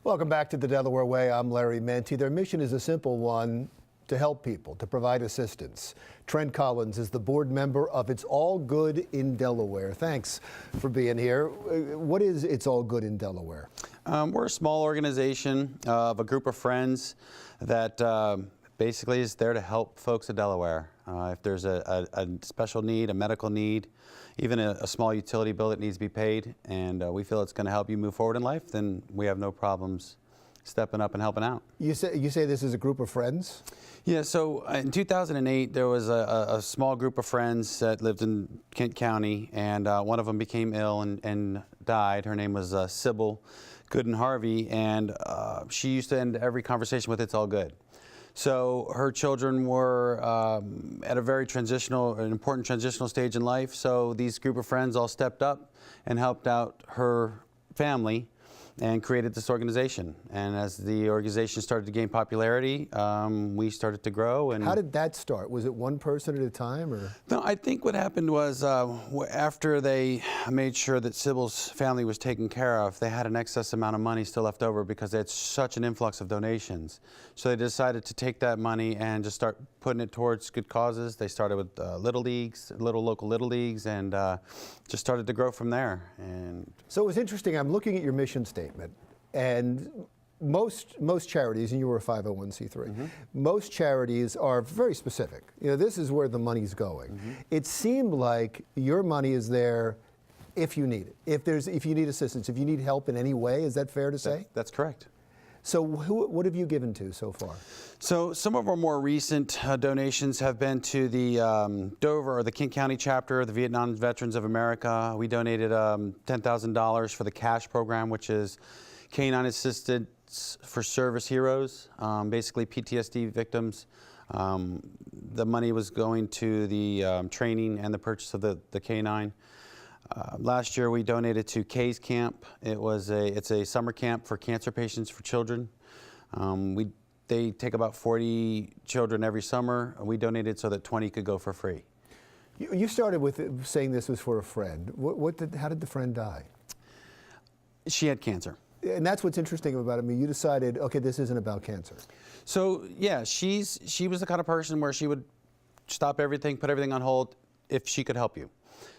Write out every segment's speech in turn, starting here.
Welcome back to the Delaware Way. I'm Larry Menti. Their mission is a simple one: to help people, to provide assistance. Trent Collins is the board member of It's All Good in Delaware. Thanks for being here. What is It's All Good in Delaware? We're a small organization of a group of friends that basically is there to help folks in Delaware. If there's a special need, a medical need, even a small utility bill that needs to be paid, and we feel it's going to help you move forward in life, then we have no problems stepping up and helping out. You say this is a group of friends? Yeah, so in 2008, there was a small group of friends that lived in Kent County, and one of them became ill and died. Her name was Sybil Gooden Harvey, and she used to end every conversation with "It's all good." So her children were at a very an important transitional stage in life, so these group of friends all stepped up and helped out her family and created this organization. And as the organization started to gain popularity, we started to grow. And how did that start? Was it one person at a time, or? No, I think what happened was after they made sure that Sybil's family was taken care of, they had an excess amount of money still left over because they had such an influx of donations. So they decided to take that money and just start putting it towards good causes. They started with little leagues, local little leagues, and just started to grow from there. And so it was interesting. I'm looking at your mission statement, and most charities, and you were a 501c3, most charities are very specific. You know, this is where the money's going. It seemed like your money is there if you need it, if you need assistance, if you need help in any way. Is that fair to say? That's correct. So what have you given to so far? So some of our more recent donations have been to the Dover, or the Kent County chapter of the Vietnam Veterans of America. We donated $10,000 for the CASH program, which is Canine Assistance for Service Heroes, basically PTSD victims. The money was going to the training and the purchase of the canine. Last year we donated to K's Camp. It's a summer camp for cancer patients for children. They take about 40 children every summer. We donated so that 20 could go for free. You started with saying this was for a friend. How did the friend die? She had cancer. And that's what's interesting about it. I mean, you decided, okay, this isn't about cancer. So yeah, she was the kind of person where she would stop everything, put everything on hold if she could help you.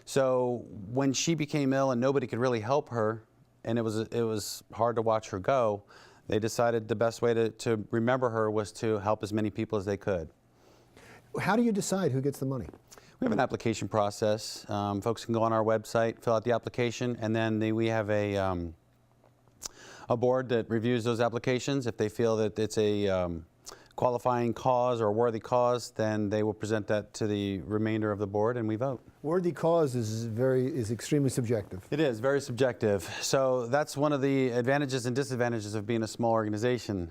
So when she became ill and nobody could really help her, and it was hard to watch her go, they decided the best way to remember her was to help as many people as they could. How do you decide who gets the money? We have an application process. Folks can go on our website, fill out the application, and then we have a board that reviews those applications. If they feel that it's a qualifying cause or a worthy cause, then they will present that to the remainder of the board and we vote. Worthy cause is extremely subjective. It is very subjective. So that's one of the advantages and disadvantages of being a small organization.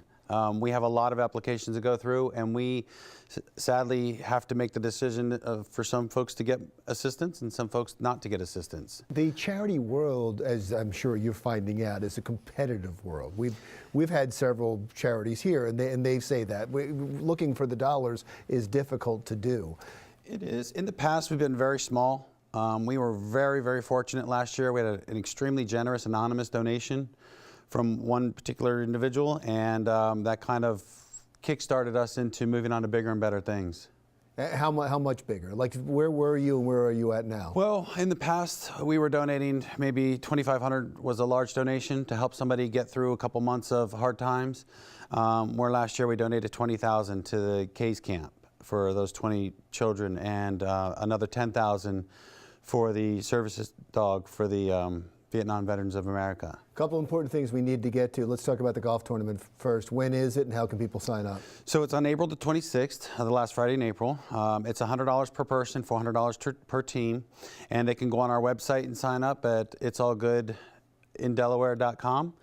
We have a lot of applications to go through, and we sadly have to make the decision for some folks to get assistance and some folks not to get assistance. The charity world, as I'm sure you're finding out, is a competitive world. We've had several charities here, and they say that looking for the dollars is difficult to do. It is. In the past, we've been very small. We were very, very fortunate last year. We had an extremely generous anonymous donation from one particular individual, and that kind of kick-started us into moving on to bigger and better things. How much bigger? Like, where were you and where are you at now? Well, in the past, we were donating maybe $2,500 was a large donation to help somebody get through a couple months of hard times. Where last year we donated $20,000 to the K's Camp for those 20 children, and another $10,000 for the services dog for the Vietnam Veterans of America. A couple important things we need to get to. Let's talk about the golf tournament first. When is it and how can people sign up? So it's on April the 26th, the last Friday in April. It's $100 per person, $400 per team, and they can go on our website and sign up at itsallgoodindelaware.com.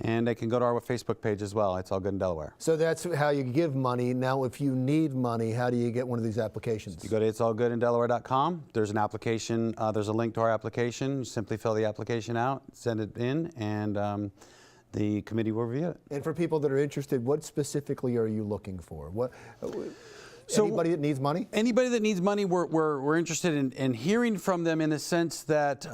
And they can go to our Facebook page as well. It's All Good in Delaware. So that's how you give money. Now, if you need money, how do you get one of these applications? You go to itsallgoodindelaware.com. There's an application. There's a link to our application. You simply fill the application out, send it in, and the committee will review it. And for people that are interested, what specifically are you looking for? So anybody that needs money? Anybody that needs money, we're interested in hearing from them in the sense that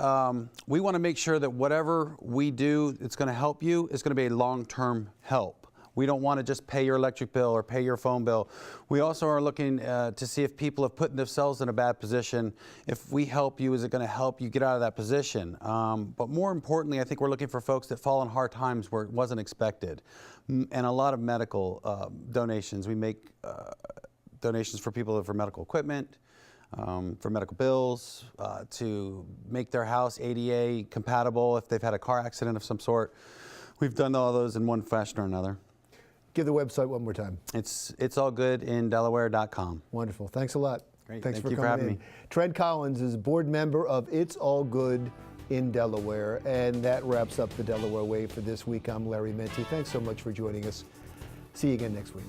we want to make sure that whatever we do that's going to help you is going to be a long-term help. We don't want to just pay your electric bill or pay your phone bill. We also are looking to see if people have put themselves in a bad position. If we help you, is it going to help you get out of that position? But more importantly, I think we're looking for folks that fall in hard times where it wasn't expected. And a lot of medical donations. We make donations for people for medical equipment, for medical bills, to make their house ADA compatible if they've had a car accident of some sort. We've done all those in one fashion or another. Give the website one more time. It's allgoodindelaware.com. Wonderful. Thanks a lot. Great. Thanks Thank for you coming for having in. me. Trent Collins is board member of It's All Good in Delaware. And that wraps up the Delaware Way for this week. I'm Larry Menti. Thanks so much for joining us. See you again next week.